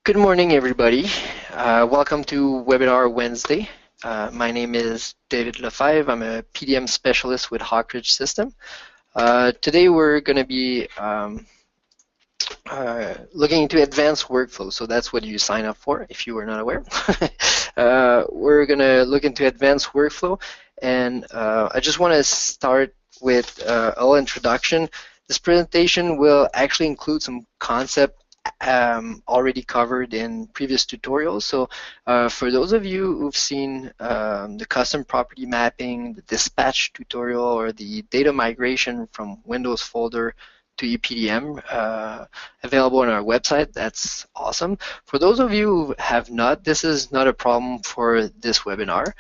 Good morning, everybody. Welcome to Webinar Wednesday. My name is David Lefebvre. I'm a PDM specialist with Hawkridge System. Today we're going to be looking into advanced workflow. So that's what you sign up for if you were not aware. We're going to look into advanced workflow, and I just want to start with a little introduction. This presentation will actually include some concept already covered in previous tutorials. So for those of you who've seen the custom property mapping, the dispatch tutorial, or the data migration from Windows folder to EPDM available on our website, that's awesome. For those of you who have not, this is not a problem for this webinar.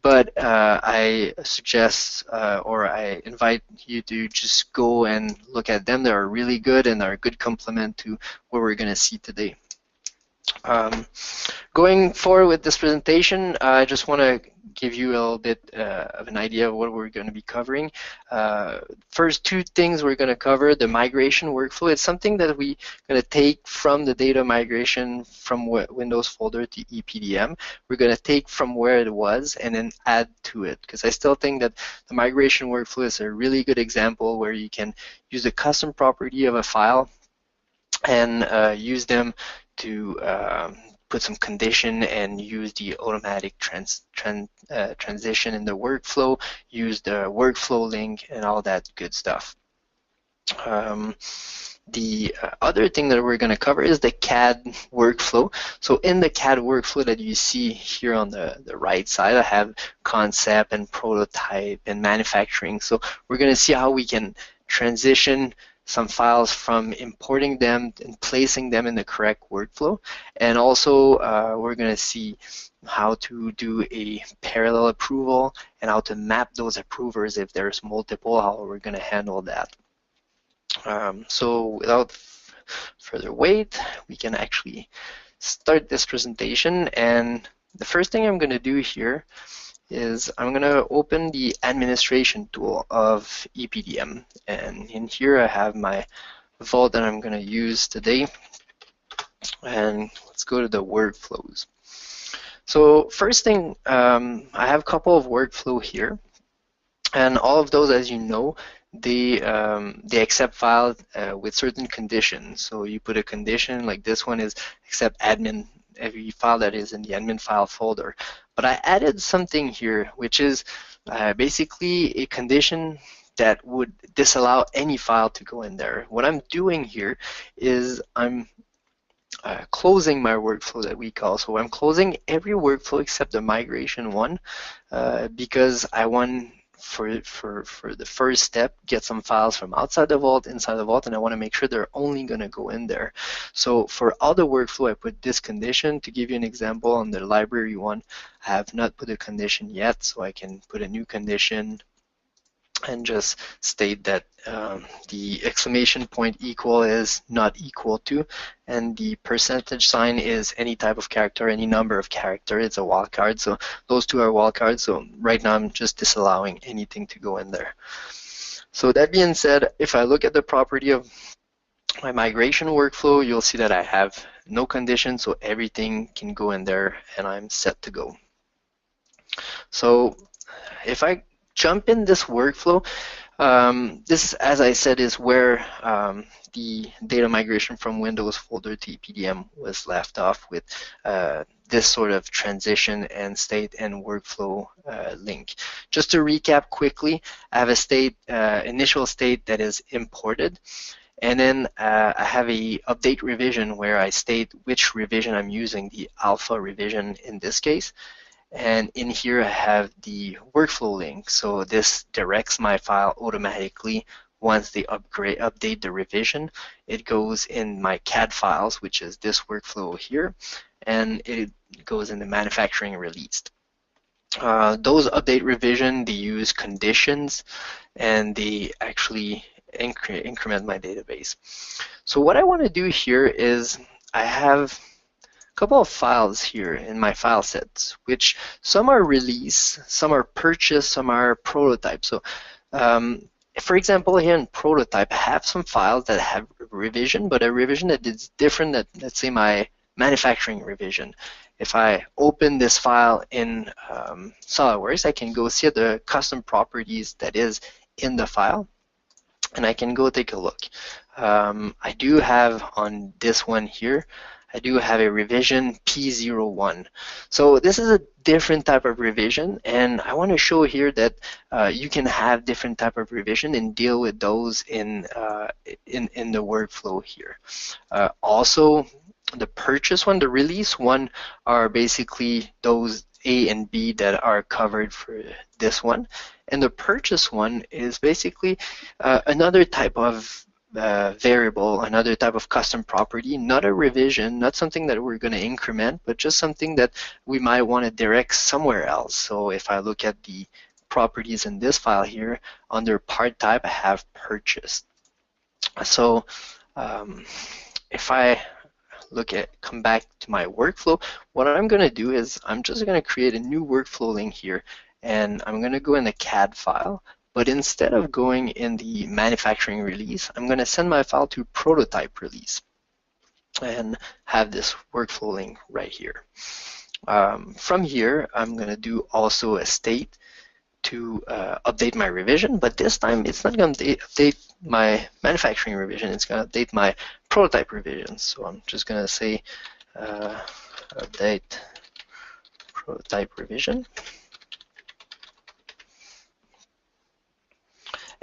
But I suggest or I invite you to just go and look at them. They are really good and are a good complement to what we're going to see today. Going forward with this presentation, I just want to give you a little bit of an idea of what we're going to be covering. First two things we're going to cover: the migration workflow. It's something that we're going to take from the data migration from Windows folder to EPDM. We're going to take from where it was and then add to it, because I still think that the migration workflow is a really good example where you can use the custom property of a file and use them to put some condition and use the automatic transition in the workflow, use the workflow link and all that good stuff. The other thing that we're going to cover is the CAD workflow. So in the CAD workflow that you see here on the right side, I have concept and prototype and manufacturing. So we're going to see how we can transition some files from importing them and placing them in the correct workflow. And also we're going to see how to do a parallel approval and how to map those approvers if there's multiple, how we're going to handle that. So without further wait, we can actually start this presentation. And the first thing I'm going to do here is I'm going to open the administration tool of EPDM, and in here I have my vault that I'm going to use today. And let's go to the workflows. So first thing, I have a couple of workflow here, and all of those, as you know, they accept files with certain conditions. So you put a condition like this one is accept admin every file that is in the admin file folder. But I added something here, which is basically a condition that would disallow any file to go in there. What I'm doing here is I'm closing my workflow that we call. So I'm closing every workflow except the migration one because I want for the first step, get some files from outside the vault, inside the vault, and I want to make sure they're only going to go in there. So for other workflow, I put this condition. To give you an example, on the library one, I have not put a condition yet, so I can put a new condition and just state that the exclamation point equal is not equal to, and the percentage sign is any type of character, any number of character. It's a wildcard, so those two are wildcards. So right now I'm just disallowing anything to go in there. So that being said, if I look at the property of my migration workflow, you'll see that I have no condition, so everything can go in there and I'm set to go. So if I jump in this workflow, this, as I said, is where the data migration from Windows folder to EPDM was left off with this sort of transition and state and workflow link. Just to recap quickly, I have a state, initial state that is imported, and then I have a update revision where I state which revision I'm using, the alpha revision in this case. And in here I have the workflow link, so this directs my file automatically. Once they update the revision, it goes in my CAD files, which is this workflow here, and it goes in the manufacturing released. Those update revision, they use conditions, and they actually increment my database. So what I want to do here is I have couple of files here in my file sets, which some are release, some are purchase, some are prototype. So for example, here in prototype, I have some files that have revision, but a revision that is different than, let's say, my manufacturing revision. If I open this file in SOLIDWORKS, I can go see the custom properties that is in the file, and I can go take a look. I do have on this one here, I do have a revision P01. So this is a different type of revision, and I want to show here that you can have different type of revision and deal with those in the workflow here. Also, the purchase one, the release one, are basically those A and B that are covered for this one. And the purchase one is basically another type of variable, another type of custom property, not a revision, not something that we're going to increment, but just something that we might want to direct somewhere else. So if I look at the properties in this file here, under part type, I have purchased. So if I come back to my workflow, what I'm going to do is I'm just going to create a new workflow link here, and I'm going to go in the CAD file, but instead of going in the manufacturing release, I'm going to send my file to prototype release and have this workflow link right here. From here, I'm going to do also a state to update my revision, but this time it's not going to update my manufacturing revision, it's going to update my prototype revision. So I'm just going to say update prototype revision.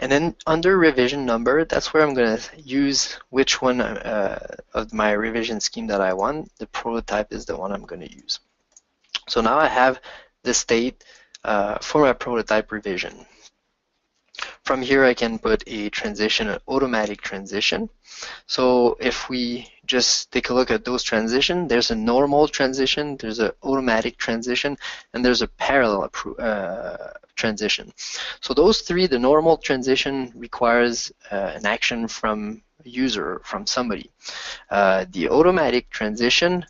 And then under revision number, that's where I'm going to use which one of my revision scheme that I want. The prototype is the one I'm going to use. So now I have the state for my prototype revision. From here, I can put a transition, an automatic transition. So if we just take a look at those transitions, there's a normal transition, there's an automatic transition, and there's a parallel transition. So those three, the normal transition requires an action from a user, from somebody. The automatic transition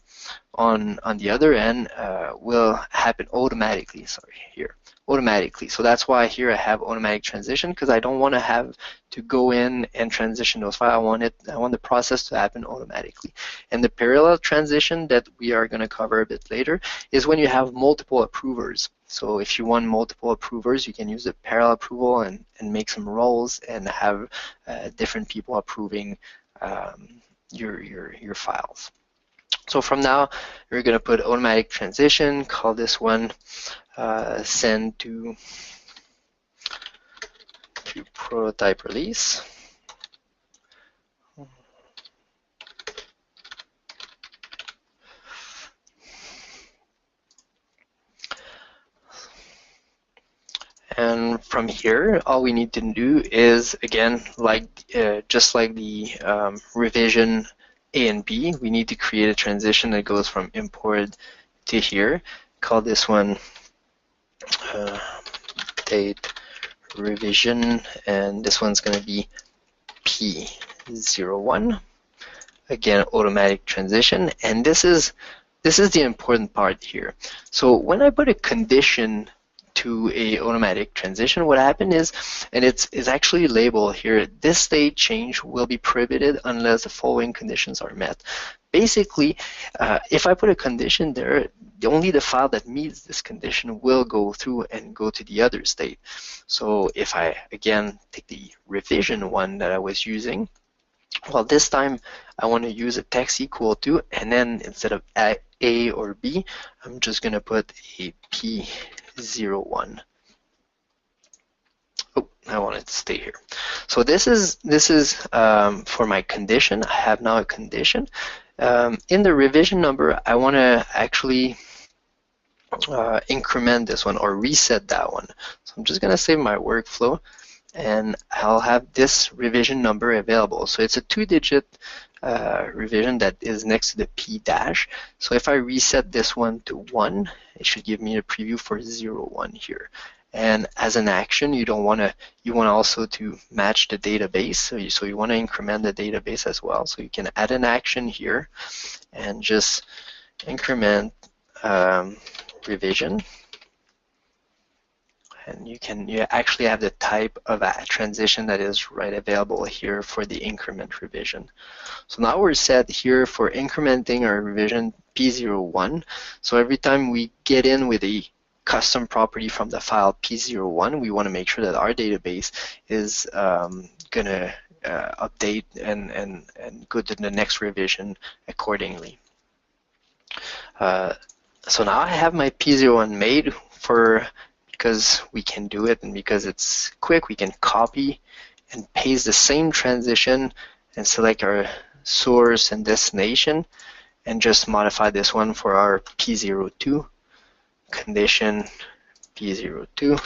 on the other end will happen automatically, automatically. So that's why here I have automatic transition, because I don't want to have to go in and transition those files. I want the process to happen automatically. And the parallel transition that we are going to cover a bit later is when you have multiple approvers. So if you want multiple approvers, you can use the parallel approval and make some roles and have different people approving your files. So from now, you're going to put automatic transition, call this one send to prototype release. And from here, all we need to do is, again, just like the revision A and B, we need to create a transition that goes from import to here. Call this one date revision, and this one's going to be P01. Again, automatic transition, and this is the important part here. So when I put a condition to a automatic transition, what happened is, and it's actually labeled here, this state change will be prohibited unless the following conditions are met. Basically, if I put a condition there, only the file that meets this condition will go through and go to the other state. So if I, again, take the revision one that I was using, well, this time I want to use a text equal to, and then instead of A or B, I'm just going to put a P01. Oh, I want it to stay here. So this is for my condition. I have now a condition. In the revision number, I want to actually increment this one or reset that one. So I'm just going to save my workflow, and I'll have this revision number available. So it's a 2-digit revision that is next to the P dash. So if I reset this one to 1, it should give me a preview for 01 here. And as an action, you want also to match the database. So you want to increment the database as well. So you can add an action here and just increment revision. And you actually have the type of a transition that is right available here for the increment revision. So now we're set here for incrementing our revision P01. So every time we get in with a custom property from the file P01, we want to make sure that our database is going to update and go to the next revision accordingly. So now I have my P01 made because we can do it, and because it's quick, we can copy and paste the same transition and select our source and destination and just modify this one for our P02 condition P02,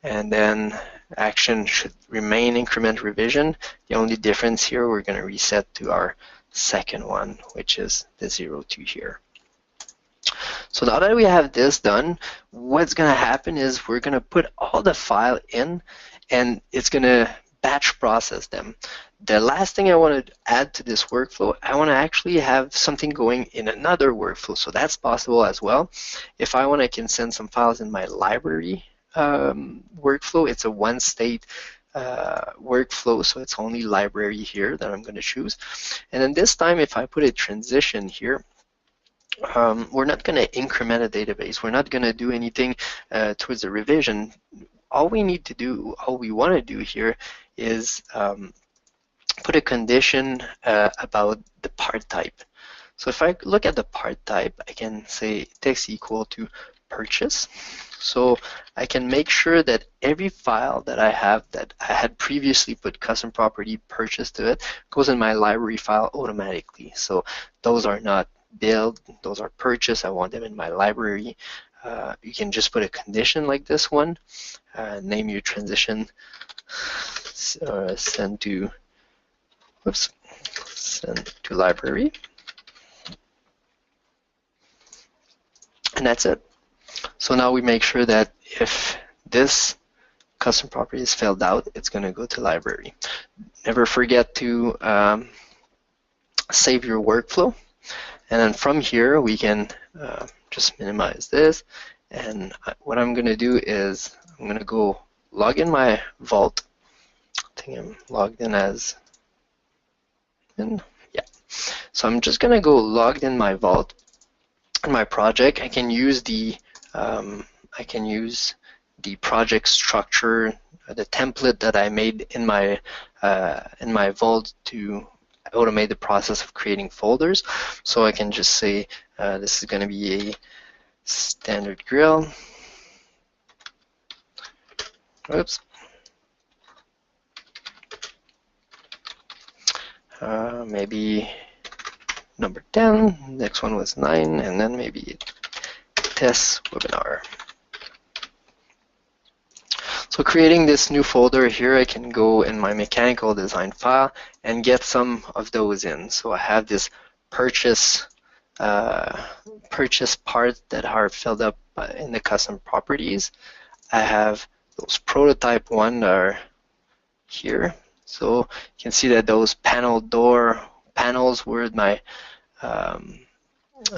and then action should remain increment revision. The only difference here, we're going to reset to our second one, which is the 02 here. So now that we have this done, what's going to happen is we're going to put all the file in, and it's going to batch process them. The last thing I want to add to this workflow, I want to actually have something going in another workflow. So that's possible as well. If I want, I can send some files in my library workflow. It's a one-state workflow, so it's only library here that I'm going to choose. And then this time, if I put a transition here, we're not going to increment a database. We're not going to do anything towards the revision. All we need to do, all we want to do here is put a condition about the part type. So if I look at the part type, I can say text equal to purchase. So I can make sure that every file that I have that I had previously put custom property purchase to it goes in my library file automatically. So those are not build, those are purchase. I want them in my library. You can just put a condition like this one, name your transition, send to library, and that's it. So now we make sure that if this custom property is filled out, it's going to go to library. Never forget to save your workflow. And then from here, we can just minimize this. And what I'm going to do is I'm going to go log in my Vault. I think I'm logged in as in. Yeah. So I'm just going to go logged in my Vault. In my project, I can use the project structure, the template that I made in my Vault to automate the process of creating folders. So I can just say this is going to be a standard grill. Oops. Maybe number 10. Next one was 9, and then maybe test webinar. So creating this new folder here, I can go in my mechanical design file and get some of those in. So I have this purchase parts that are filled up in the custom properties. I have those prototype one that are here. So you can see that those panel door panels were my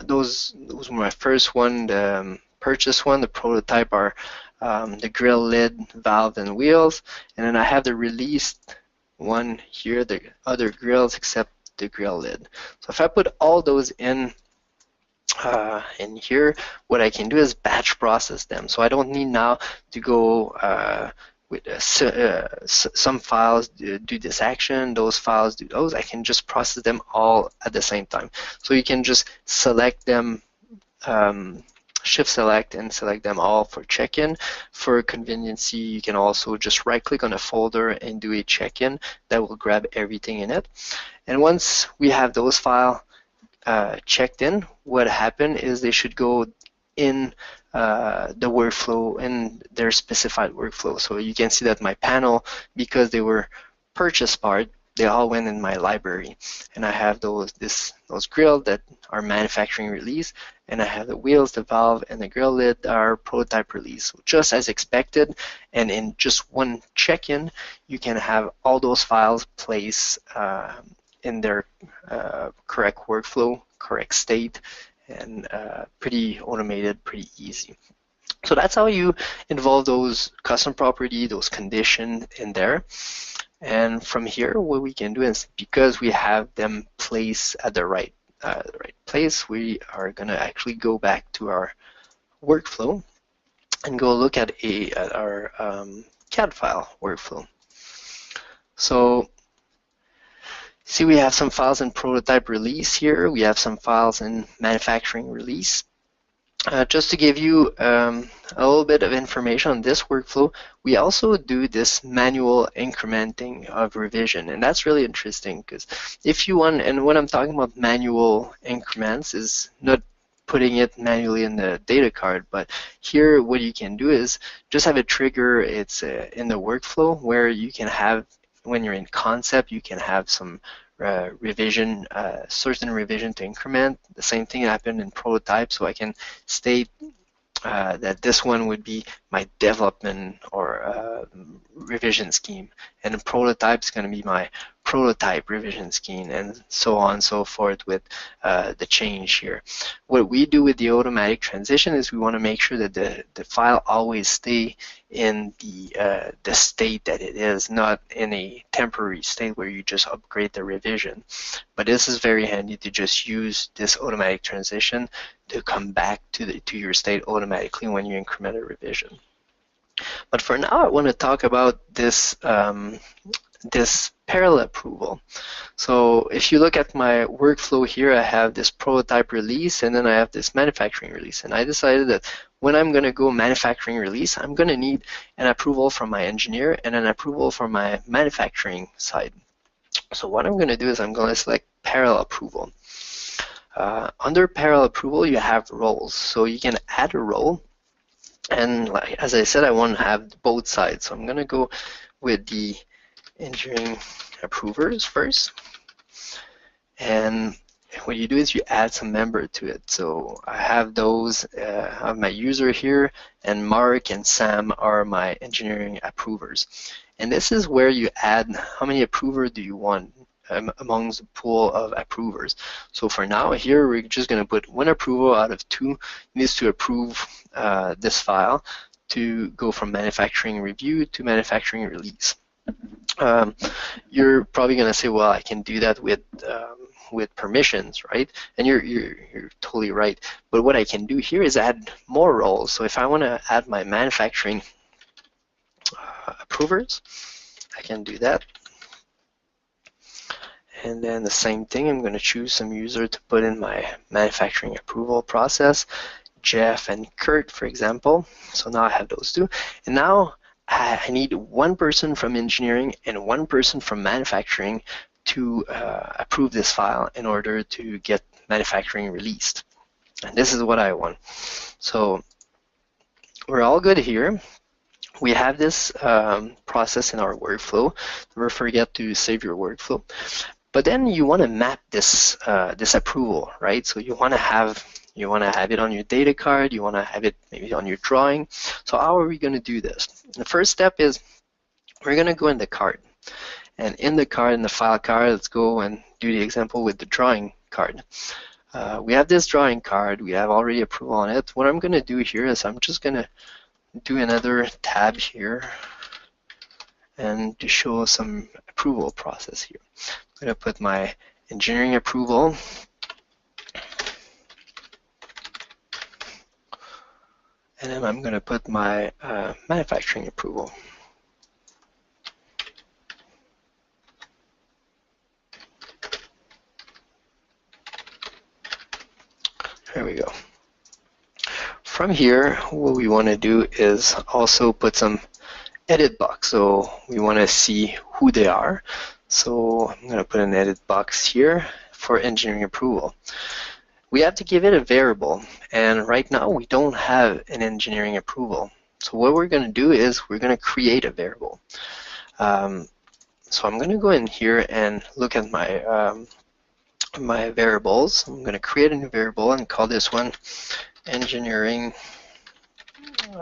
those were my first one. The purchase one, the prototype are the grill lid, valve, and wheels, and then I have the released one here, the other grills except the grill lid. So if I put all those in here, what I can do is batch process them. So I don't need now to go with some files do this action, those files do those. I can just process them all at the same time. So you can just select them, shift select and select them all for check-in. For conveniency, you can also just right-click on a folder and do a check-in that will grab everything in it. And once we have those files checked in, what happened is they should go in the workflow, in their specified workflow. So you can see that my panel, because they were purchase part, they all went in my library. And I have those grill that are manufacturing release, and I have the wheels, the valve, and the grill lid are prototype release. So just as expected, and in just one check-in, you can have all those files placed in their correct workflow, correct state, and pretty automated, pretty easy. So that's how you involve those custom property, those conditions in there. And from here, what we can do is, because we have them placed at the right place, we are going to actually go back to our workflow and go look at our CAD file workflow. So see, we have some files in prototype release here. We have some files in manufacturing release. Just to give you a little bit of information on this workflow, we also do this manual incrementing of revision, and that's really interesting, because if you want, and when I'm talking about manual increments, is not putting it manually in the data card, but here what you can do is just have a trigger. It's in the workflow where you can have, when you're in concept, you can have some revision, certain revision to increment. The same thing happened in prototype, so I can state that this one would be my development or revision scheme, and the prototype is going to be my prototype revision scheme, and so on and so forth with the change here. What we do with the automatic transition is we want to make sure that the file always stay in the state that it is, not in a temporary state where you just upgrade the revision. But this is very handy to just use this automatic transition to come back to your state automatically when you increment a revision. But for now, I want to talk about this this parallel approval. So if you look at my workflow here, I have this prototype release, and then I have this manufacturing release. And I decided that when I'm going to go manufacturing release, I'm going to need an approval from my engineer and an approval from my manufacturing side. So what I'm going to do is I'm going to select parallel approval. Under parallel approval, you have roles. So you can add a role. And like, as I said, I want to have both sides. So I'm going to go with the engineering approvers first. And what you do is you add some member to it. So I have those, I have my user here, and Mark and Sam are my engineering approvers. And this is where you add how many approvers do you want amongst the pool of approvers. So for now here, we're just going to put one approval out of 2 needs to approve this file to go from manufacturing review to manufacturing release. You're probably going to say, well, I can do that with permissions, right? And you're totally right. But what I can do here is add more roles. So if I want to add my manufacturing approvers, I can do that. And then the same thing, I'm going to choose some user to put in my manufacturing approval process, Jeff and Kurt, for example. So now I have those 2. And now I need one person from engineering and one person from manufacturing to approve this file in order to get manufacturing released. And this is what I want. So we're all good here. We have this process in our workflow. Never forget to save your workflow. But then you want to map this this approval, right? So you want to have it on your data card. You want to have it maybe on your drawing. So how are we going to do this? The first step is we're going to go in the card, and in the card, in the file card, let's go and do the example with the drawing card. We have this drawing card. We have already approval on it. What I'm going to do here is I'm just going to do another tab here and to show some approval process here. I'm going to put my engineering approval, and then I'm going to put my manufacturing approval. There we go. From here, what we want to do is also put some edit box. So we want to see who they are. So I'm going to put an edit box here for engineering approval. We have to give it a variable, and right now we don't have an engineering approval. So what we're going to do is we're going to create a variable. So I'm going to go in here and look at my my variables. I'm going to create a new variable and call this one engineering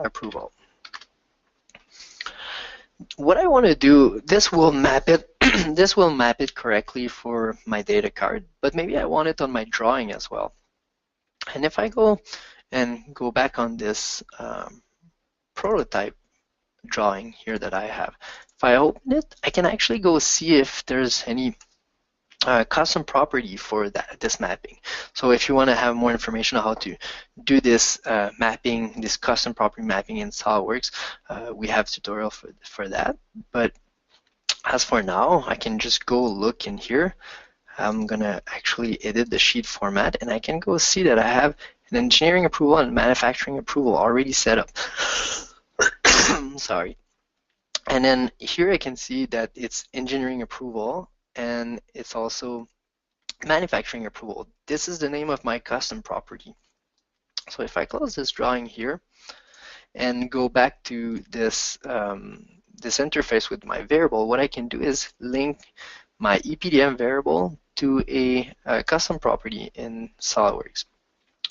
approval. What I want to do, this will map it this will map it correctly for my data card, but maybe I want it on my drawing as well. And if I go back on this prototype drawing here that I have. If I open it, I can actually go see if there's any custom property for this mapping. So if you want to have more information on how to do this mapping, this custom property mapping in SOLIDWORKS, we have tutorial for that. But as for now, I can just go look in here. I'm gonna actually edit the sheet format, and I can go see that I have an engineering approval and manufacturing approval already set up. Sorry. And then here I can see that it's engineering approval and it's also manufacturing approval. This is the name of my custom property. So if I close this drawing here and go back to this this interface with my variable, what I can do is link my ePDM variable to a custom property in SOLIDWORKS.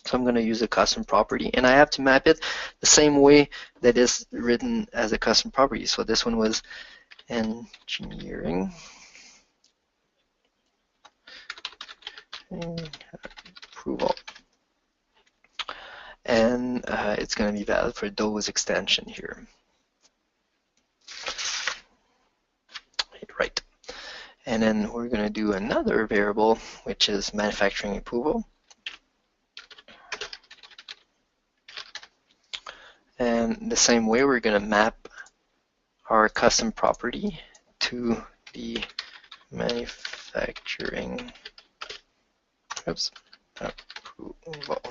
So I'm going to use a custom property, and I have to map it the same way that is written as a custom property. So this one was engineering approval, and it's going to be valid for those extension here. Right. And then we're going to do another variable, which is manufacturing approval. And the same way, we're going to map our custom property to the manufacturing approval.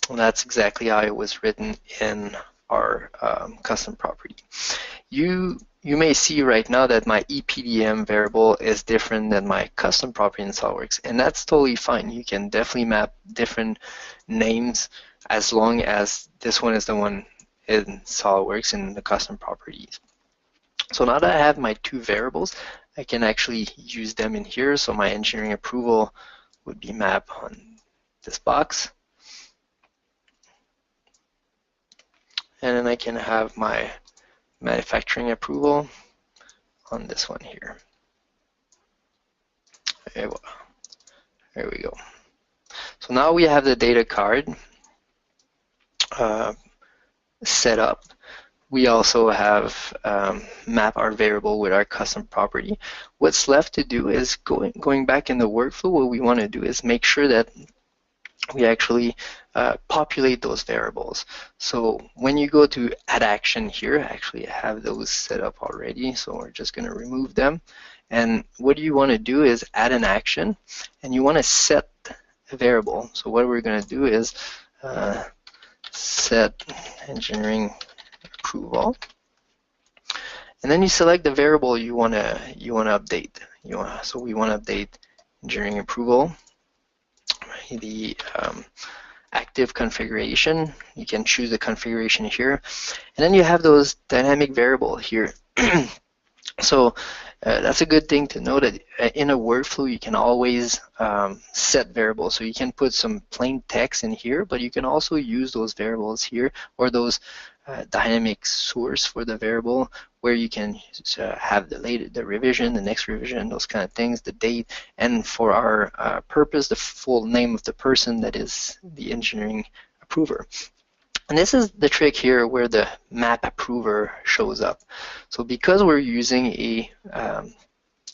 And that's exactly how it was written in our custom property. You may see right now that my ePDM variable is different than my custom property in SOLIDWORKS, and that's totally fine. You can definitely map different names as long as this one is the one in SOLIDWORKS in the custom properties. So now that I have my two variables, I can actually use them in here. So my engineering approval would be mapped on this box. And then I can have my manufacturing approval on this one here. There we go. So now we have the data card set up. We also have map our variable with our custom property. What's left to do is going back in the workflow, what we want to do is make sure that we actually populate those variables. So when you go to add action here, actually I have those set up already, so we're just going to remove them. And what you want to do is add an action, and you want to set a variable. So what we're going to do is set engineering approval, and then you select the variable you want to update. So we want to update engineering approval. The active configuration, you can choose the configuration here, and then you have those dynamic variable here. So that's a good thing to know, that in a workflow you can always set variables. So you can put some plain text in here, but you can also use those variables here, or those dynamic source for the variable, where you can have the revision, the next revision, those kind of things, the date, and for our purpose, the full name of the person that is the engineering approver. And this is the trick here where the map approver shows up. So because we're using a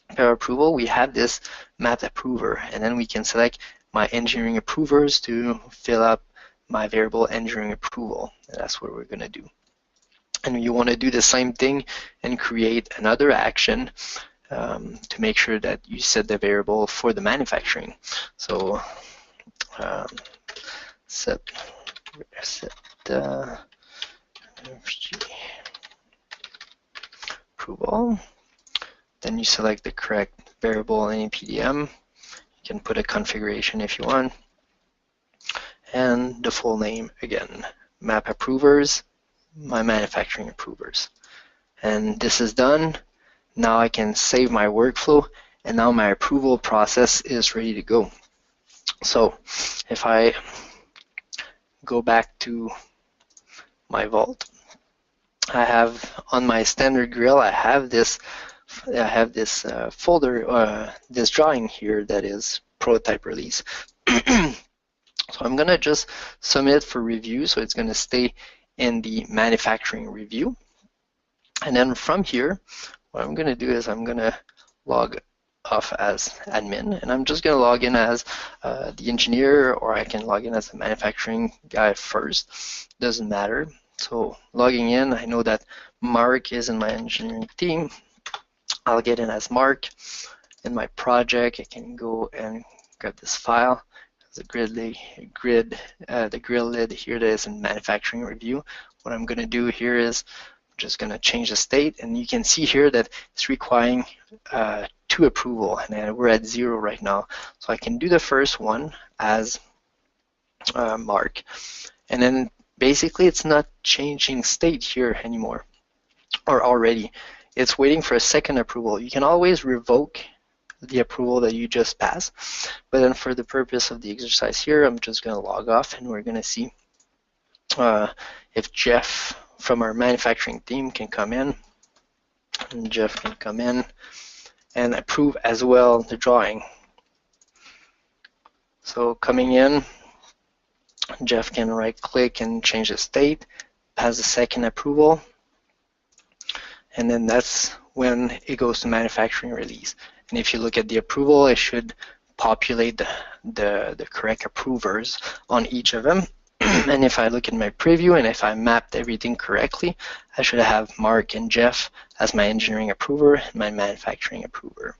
pair approval, we have this map approver, and then we can select my engineering approvers to fill up my variable engineering approval. And that's what we're going to do. And you want to do the same thing and create another action to make sure that you set the variable for the manufacturing. So set approval. Then you select the correct variable in PDM. You can put a configuration if you want. And the full name again, map approvers, my manufacturing approvers. And this is done. Now I can save my workflow, and now my approval process is ready to go. So if I go back to my vault, I have on my standard grill, I have this folder, this drawing here that is prototype release. So I'm gonna just submit it for review, so it's gonna stay in the manufacturing review. And then from here, what I'm going to do is I'm going to log off as admin, and I'm just going to log in as the engineer, or I can log in as the manufacturing guy first. Doesn't matter. So logging in, I know that Mark is in my engineering team. I'll get in as Mark. In my project, I can go and grab this file. The the grill lid here that is in manufacturing review. What I'm going to do here is I'm just going to change the state, and you can see here that it's requiring 2 approval, and we're at 0 right now. So I can do the first one as Mark, and then basically it's not changing state here anymore, or already. It's waiting for a second approval. You can always revoke the approval that you just passed, but then for the purpose of the exercise here, I'm just going to log off, and we're going to see if Jeff from our manufacturing team can come in, and Jeff can come in and approve as well the drawing. So coming in, Jeff can right click and change the state, pass the second approval, and then that's when it goes to manufacturing release. And if you look at the approval, it should populate the correct approvers on each of them. And if I look at my preview, and if I mapped everything correctly, I should have Mark and Jeff as my engineering approver and my manufacturing approver.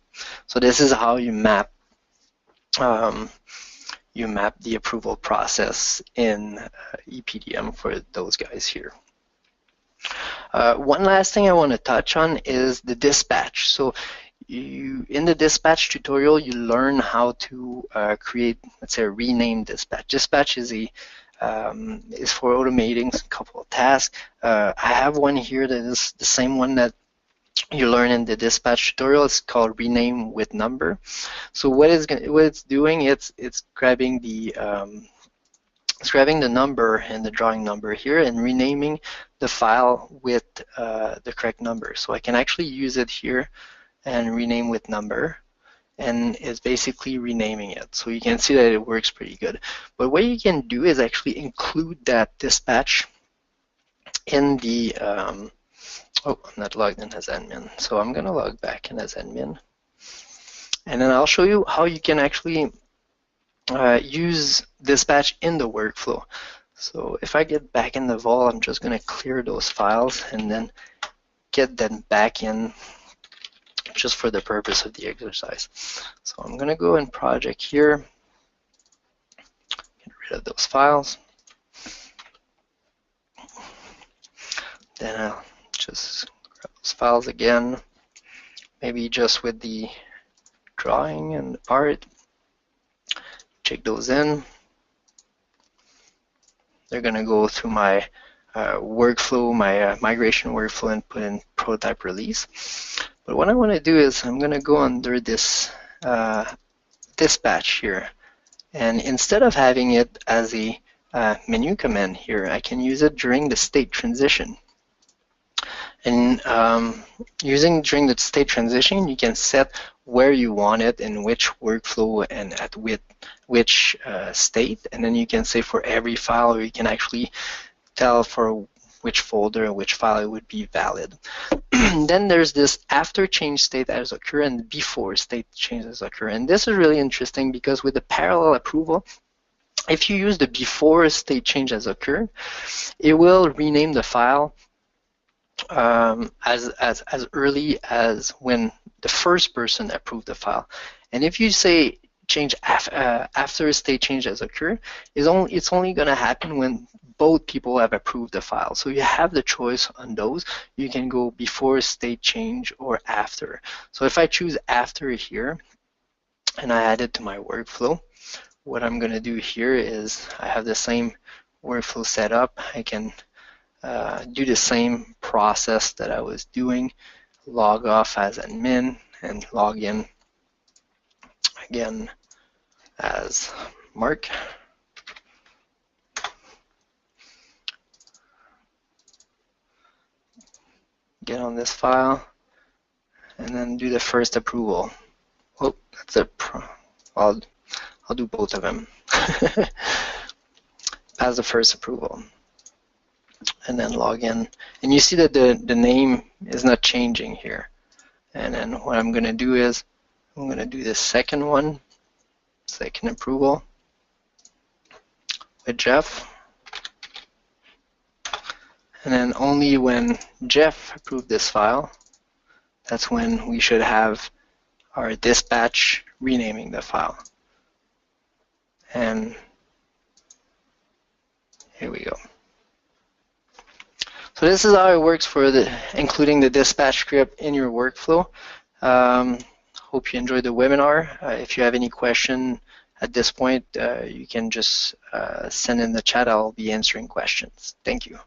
So this is how you map the approval process in ePDM for those guys here. One last thing I want to touch on is the dispatch. So in the dispatch tutorial, you learn how to create, let's say, a rename dispatch. Dispatch is for automating a couple of tasks. I have one here that is the same one that you learn in the dispatch tutorial. It's called rename with number. So what it's doing, it's grabbing the number and the drawing number here and renaming the file with the correct number. So I can actually use it here and rename with number, and it's basically renaming it. So you can see that it works pretty good. But what you can do is actually include that dispatch in the oh, I'm not logged in as admin, so I'm going to log back in as admin, and then I'll show you how you can actually use dispatch in the workflow. So if I get back in the vault, I'm just going to clear those files and then get them back in just for the purpose of the exercise. So I'm going to go in project here, get rid of those files, then I'll just grab those files again, maybe just with the drawing and the part, check those in. They're going to go through my workflow, my migration workflow, and put in prototype release. But what I want to do is I'm going to go under this dispatch here, and instead of having it as a menu command here, I can use it during the state transition. And using during the state transition, you can set where you want it, in which workflow, and at which state. And then you can say for every file, or you can actually tell for which folder and which file it would be valid. Then there's this after change state that has occurred and before state changes occur. And this is really interesting because with the parallel approval, if you use the before state change has occurred, it will rename the file as early as when the first person approved the file. And if you say change after a state change has occurred, it's only going to happen when both people have approved the file. So you have the choice on those. You can go before state change or after. So if I choose after here and I add it to my workflow, what I'm going to do here is I have the same workflow set up. I can do the same process that I was doing, log off as admin and log in again as Mark. Get on this file and then do the first approval. Oh, that's a I'll do both of them. Pass the first approval. and then log in. And you see that the name is not changing here. And then what I'm going to do is I'm going to do the second one, second approval with Jeff. And then only when Jeff approved this file, that's when we should have our dispatch renaming the file. And here we go. So this is how it works for including the dispatch script in your workflow. Hope you enjoyed the webinar. If you have any question at this point, you can just send in the chat. I'll be answering questions. Thank you.